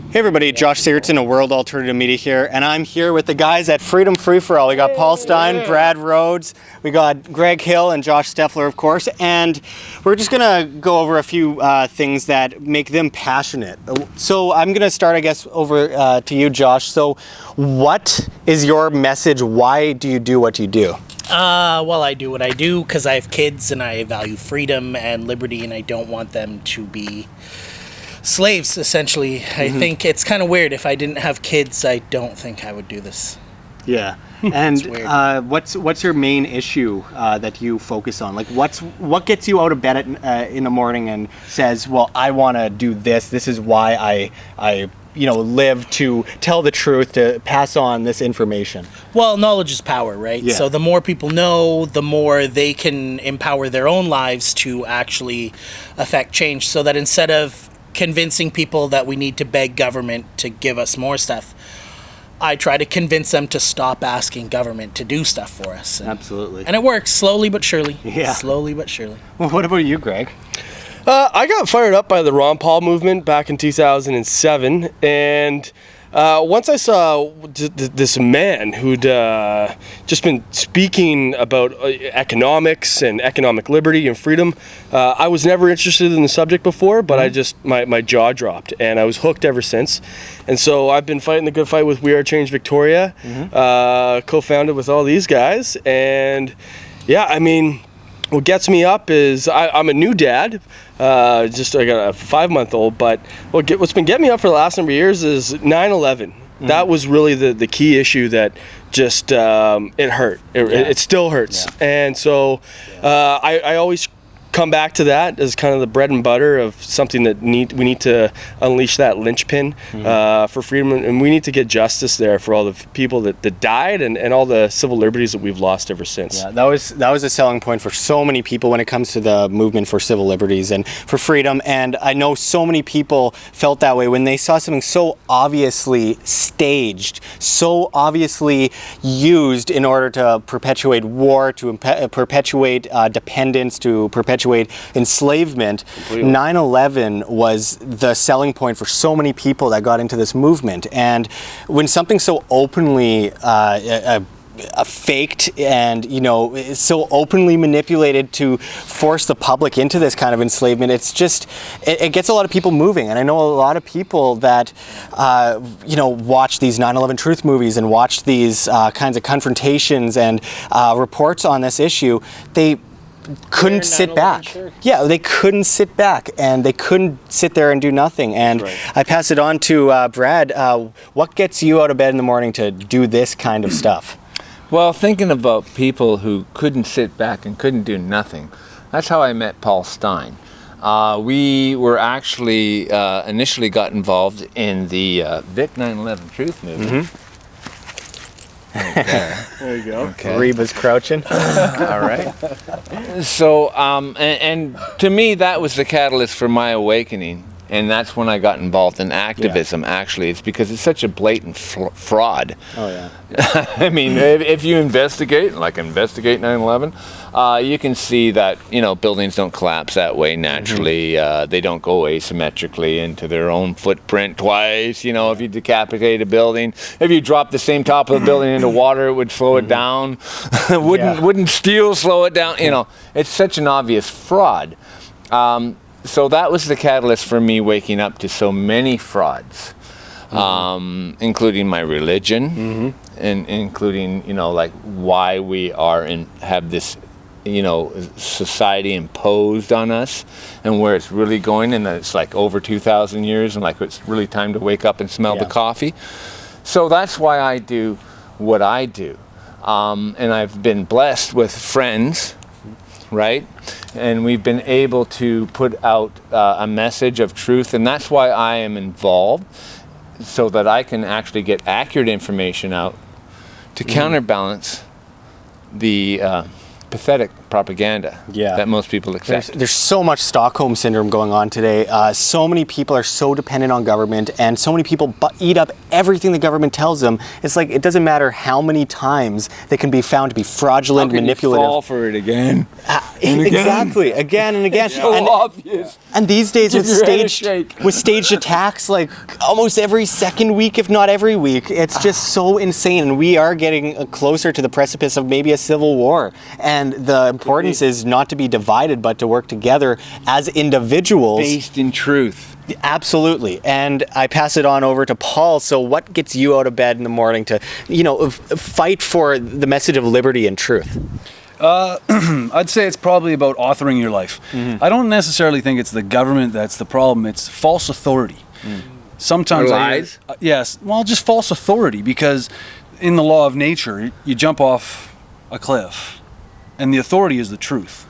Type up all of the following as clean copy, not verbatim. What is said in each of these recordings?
Hey everybody, Josh Sigurdson of World Alternative Media here, and I'm here with the guys at Freedom Free For All. We got Paul Stein, Brad Rhodes, we got Greg Hill and Josh Steffler, of course, and we're just gonna go over a few things that make them passionate. So I'm gonna start, I guess, over to you, Josh. So what is your message? Why do you do what you do? Well, I do what I do because I have kids and I value freedom and liberty, and I don't want them to be slaves, essentially. I think it's kind of weird. If I didn't have kids, I don't think I would do this. Yeah. And what's your main issue that you focus on? Like, what gets you out of bed in the morning and says, well, I want to do this. This is why I live to tell the truth, to pass on this information. Well, knowledge is power, right? Yeah. So the more people know, the more they can empower their own lives to actually affect change, so that instead of convincing people that we need to beg government to give us more stuff, I try to convince them to stop asking government to do stuff for us. Absolutely. And it works, slowly but surely. Yeah. Slowly but surely. Well, what about you, Greg? I got fired up by the Ron Paul movement back in 2007, and once I saw this man who'd just been speaking about economics and economic liberty and freedom, I was never interested in the subject before, but I just, my jaw dropped, and I was hooked ever since. And so I've been fighting the good fight with We Are Change Victoria, co-founded with all these guys, and yeah, I mean, what gets me up is I'm a new dad. I got a 5-month-old, but what's been getting me up for the last number of years is 9/11. That was really the key issue that just it hurt. It still hurts, and so I always come back to that as kind of the bread and butter of something that we need to unleash that linchpin for freedom, and we need to get justice there for all the people that died and all the civil liberties that we've lost ever since. Yeah, that was a selling point for so many people when it comes to the movement for civil liberties and for freedom, and I know so many people felt that way when they saw something so obviously staged, so obviously used in order to perpetuate war, to perpetuate dependence, to perpetuate enslavement. 9/11 was the selling point for so many people that got into this movement, and when something so openly faked and so openly manipulated to force the public into this kind of enslavement, it gets a lot of people moving. And I know a lot of people that watch these 9/11 truth movies and watch these kinds of confrontations and reports on this issue. They couldn't sit back. Sure. Yeah, they couldn't sit back, and they couldn't sit there and do nothing. And I pass it on to Brad. What gets you out of bed in the morning to do this kind of stuff? Well, thinking about people who couldn't sit back and couldn't do nothing, that's how I met Paul Stein. We were actually initially got involved in the Vic 9/11 Truth movement. There you go. Okay. Reba's crouching. All right. So, and to me, that was the catalyst for my awakening. And that's when I got involved in activism, actually. It's because it's such a blatant fraud. Oh, yeah. I mean, if you investigate 9/11, you can see that, buildings don't collapse that way naturally. They don't go asymmetrically into their own footprint twice. If you decapitate a building, if you drop the same top of the building into water, it would slow it down. Wouldn't steel slow it down? It's such an obvious fraud. So that was the catalyst for me waking up to so many frauds, including my religion, and including why we have this society imposed on us, and where it's really going, and that it's like over 2,000 years, and it's really time to wake up and smell the coffee. So that's why I do what I do, and I've been blessed with friends. Right? And we've been able to put out a message of truth, and that's why I am involved, so that I can actually get accurate information out to counterbalance the pathetic propaganda that most people accept. There's so much Stockholm syndrome going on today. So many people are so dependent on government, and so many people eat up everything the government tells them. It's like it doesn't matter how many times they can be found to be fraudulent, manipulative. You fall for it again. Exactly, again and again. So obvious. And these days with staged attacks, like almost every second week, if not every week, it's just so insane. And we are getting closer to the precipice of maybe a civil war. And the importance is not to be divided, but to work together as individuals. Based in truth. Absolutely. And I pass it on over to Paul. So what gets you out of bed in the morning to, fight for the message of liberty and truth? I'd say it's probably about authoring your life. I don't necessarily think it's the government that's the problem. It's false authority. Sometimes lies? Yes. Well, just false authority, because in the law of nature, you jump off a cliff, and the authority is the truth.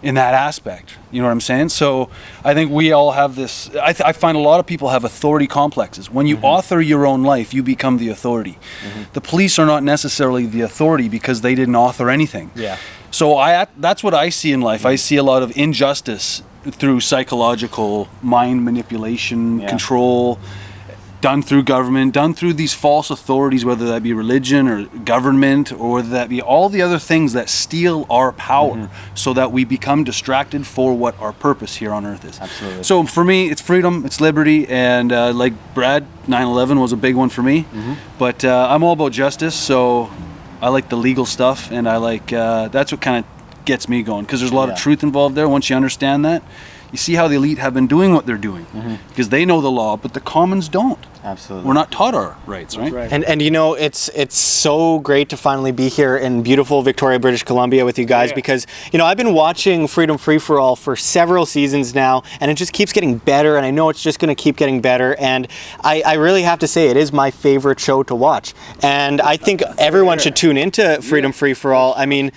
In that aspect, you know what I'm saying? So I think we all have this. I find a lot of people have authority complexes. When you author your own life, you become the authority. The police are not necessarily the authority because they didn't author anything. So that's what I see in life. I see a lot of injustice through psychological mind manipulation, control, done through government, done through these false authorities, whether that be religion or government, or whether that be all the other things that steal our power so that we become distracted for what our purpose here on earth is. Absolutely. So for me, it's freedom, it's liberty, and like Brad, 9/11 was a big one for me. But I'm all about justice, so I like the legal stuff, and I like, that's what kind of gets me going, because there's a lot of truth involved there. Once you understand that, you see how the elite have been doing what they're doing, because they know the law, but the commons don't. Absolutely. We're not taught our rights, right? And it's so great to finally be here in beautiful Victoria, British Columbia with you guys, because I've been watching Freedom Free for All for several seasons now, and it just keeps getting better, and I know it's just going to keep getting better, and I really have to say it is my favorite show to watch, and I think everyone should tune into Freedom Free for All. I mean,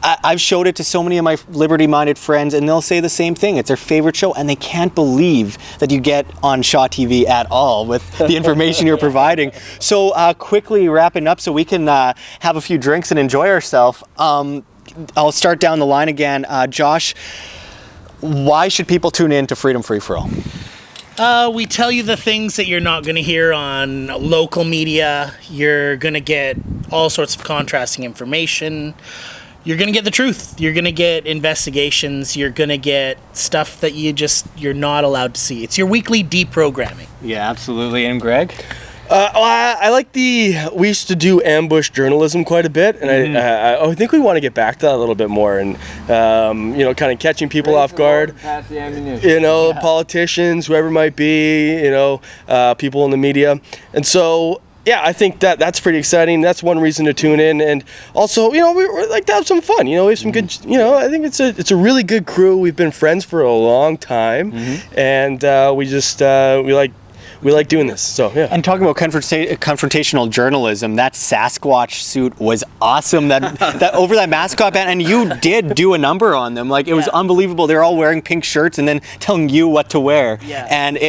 I've showed it to so many of my liberty-minded friends, and they'll say the same thing. It's their favorite show, and they can't believe that you get on Shaw TV at all with the information you're providing. So quickly wrapping up so we can have a few drinks and enjoy ourselves. I'll start down the line again. Josh, why should people tune in to Freedom Free for All? We tell you the things that you're not going to hear on local media. You're going to get all sorts of contrasting information. You're going to get the truth. You're going to get investigations. You're going to get stuff that you're not allowed to see. It's your weekly deprogramming. Yeah, absolutely. And Greg? I like we used to do ambush journalism quite a bit, and I think we want to get back to that a little bit more, and kind of catching people off guard. Pass the ammunition. Politicians, whoever it might be, people in the media, and so. Yeah, I think that's pretty exciting. That's one reason to tune in, and also, we like to have some fun. We have some good. I think it's a really good crew. We've been friends for a long time, and we like doing this. So yeah. And talking about confrontational journalism, that Sasquatch suit was awesome. That over that mascot band, and you did do a number on them. Like it was unbelievable. They're all wearing pink shirts and then telling you what to wear,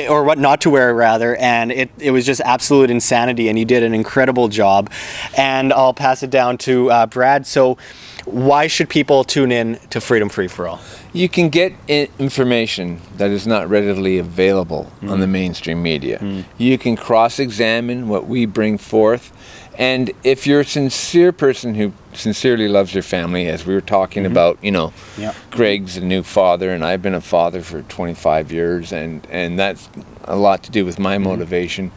or what not to wear rather. And it was just absolute insanity. And you did an incredible job. And I'll pass it down to Brad. So, why should people tune in to Freedom Free for All? You can get information that is not readily available on the mainstream media. You can cross-examine what we bring forth, and if you're a sincere person who sincerely loves your family, as we were talking about, Greg's a new father, and I've been a father for 25 years, and that's a lot to do with my motivation.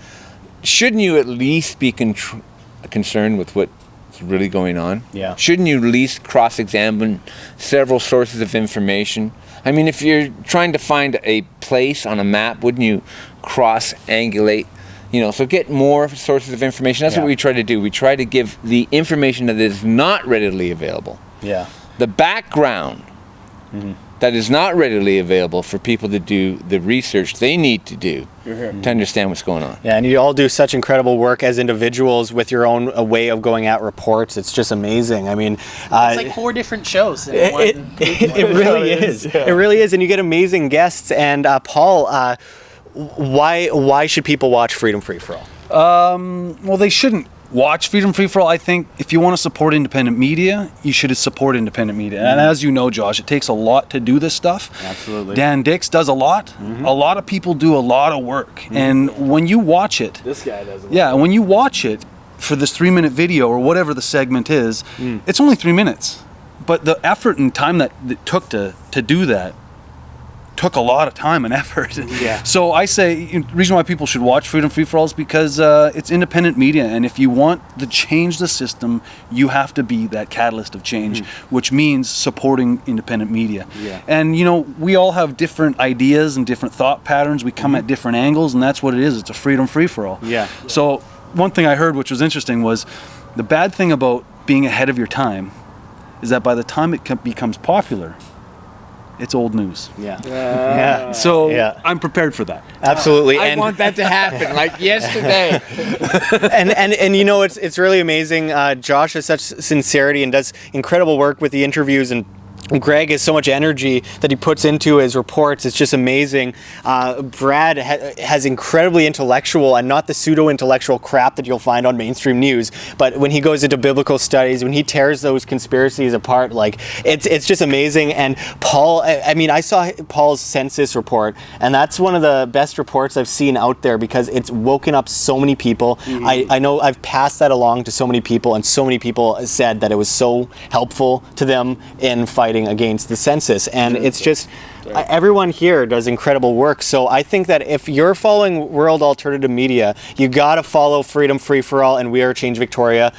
Shouldn't you at least be concerned with what's really going on? Yeah. Shouldn't you at least cross-examine several sources of information? I mean, if you're trying to find a place on a map, wouldn't you cross-angulate? So get more sources of information. That's what we try to do. We try to give the information that is not readily available. Yeah. The background that is not readily available for people to do the research they need to do to understand what's going on. Yeah, and you all do such incredible work as individuals with your own way of going at reports. It's just amazing. I mean, it's like 4 different shows in one. It really is. Yeah. It really is, and you get amazing guests. And Paul, why should people watch Freedom Free for All? Well, they shouldn't watch Freedom Free For All. I think if you want to support independent media, you should support independent media. And as you know, Josh, it takes a lot to do this stuff. Absolutely. Dan Dix does a lot. A lot of people do a lot of work. And when you watch it, This guy does a lot. yeah, when you watch it for this 3-minute video or whatever the segment is, it's only 3 minutes. But the effort and time that it took to do that took a lot of time and effort. Yeah. So I say the reason why people should watch Freedom Free For All is because it's independent media, and if you want to change the system, you have to be that catalyst of change, which means supporting independent media. Yeah. And you know, we all have different ideas and different thought patterns. We come at different angles, and that's what it is. It's a Freedom Free For All. Yeah. So one thing I heard, which was interesting, was the bad thing about being ahead of your time is that by the time it becomes popular, it's old news. Yeah. Yeah. So Yeah. I'm prepared for that. Absolutely. I want that to happen like yesterday. and you know, it's really amazing. Josh has such sincerity and does incredible work with the interviews, and Greg has so much energy that he puts into his reports. It's just amazing. Brad has incredibly intellectual and not the pseudo-intellectual crap that you'll find on mainstream news. But when he goes into biblical studies, when he tears those conspiracies apart, like it's just amazing. And Paul, I mean, I saw Paul's census report, and that's one of the best reports I've seen out there because it's woken up so many people. I know I've passed that along to so many people, and so many people said that it was so helpful to them in fighting against the census. And it's just everyone here does incredible work. So I think that if you're following World Alternative Media, you got to follow Freedom Free For All and We Are Change Victoria.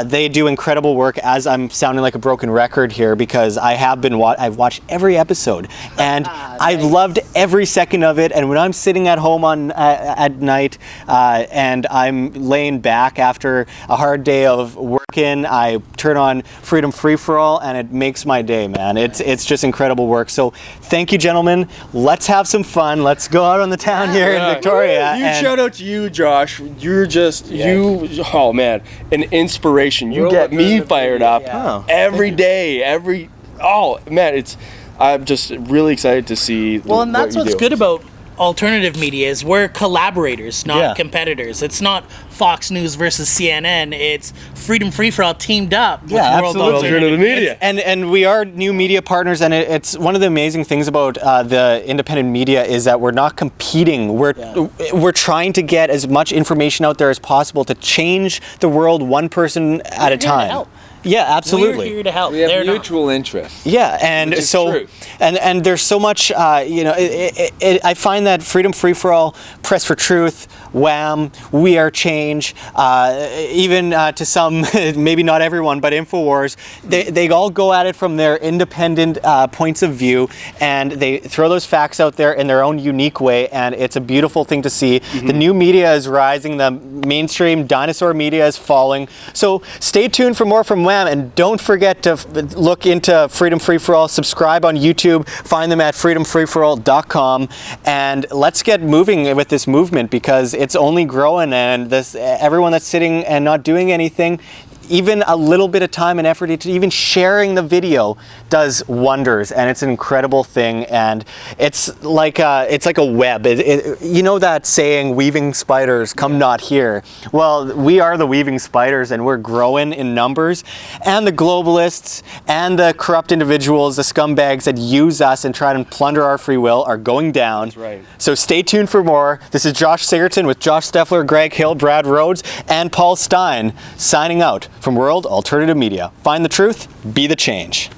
They do incredible work, as I'm sounding like a broken record here, because I have been I've watched every episode, and I've loved every second of it. And when I'm sitting at home on at night and I'm laying back after a hard day of working, I turn on Freedom Free For All, and it makes my day, man. It's just incredible work. So thank you, gentlemen. Let's have some fun. Let's go out on the town here in Victoria. Huge and shout out to you, Josh. You're just oh man, an inspiration. You get me fired up every day. I'm just really excited to see. Well, and that's what's good about alternative media is we're collaborators, not competitors. It's not Fox News versus CNN. It's Freedom Free For All teamed up with World Alternative Media. And we are new media partners, and it's one of the amazing things about the independent media is that we're not competing. We're trying to get as much information out there as possible to change the world one person at a time. Yeah, absolutely. We're here to help. We have mutual interests. Yeah, and so and there's so much. I find that Freedom Free For All, Press for Truth, Wham, We Are Change, even to some, maybe not everyone, but Infowars, they all go at it from their independent points of view, and they throw those facts out there in their own unique way, and it's a beautiful thing to see. The new media is rising, the mainstream dinosaur media is falling. So stay tuned for more from Wham, and don't forget to look into Freedom Free For All, subscribe on YouTube, find them at freedomfreeforall.com, and let's get moving with this movement because it's only growing, and everyone that's sitting and not doing anything, even a little bit of time and effort into even sharing the video does wonders, and it's an incredible thing. And it's like a web. You know that saying, weaving spiders come not here. Well, we are the weaving spiders, and we're growing in numbers, and the globalists and the corrupt individuals, the scumbags that use us and try to plunder our free will are going down. That's right. So stay tuned for more. This is Josh Sigurdson with Josh Steffler, Greg Hill, Brad Rhodes, and Paul Stein signing out from World Alternative Media. Find the truth, be the change.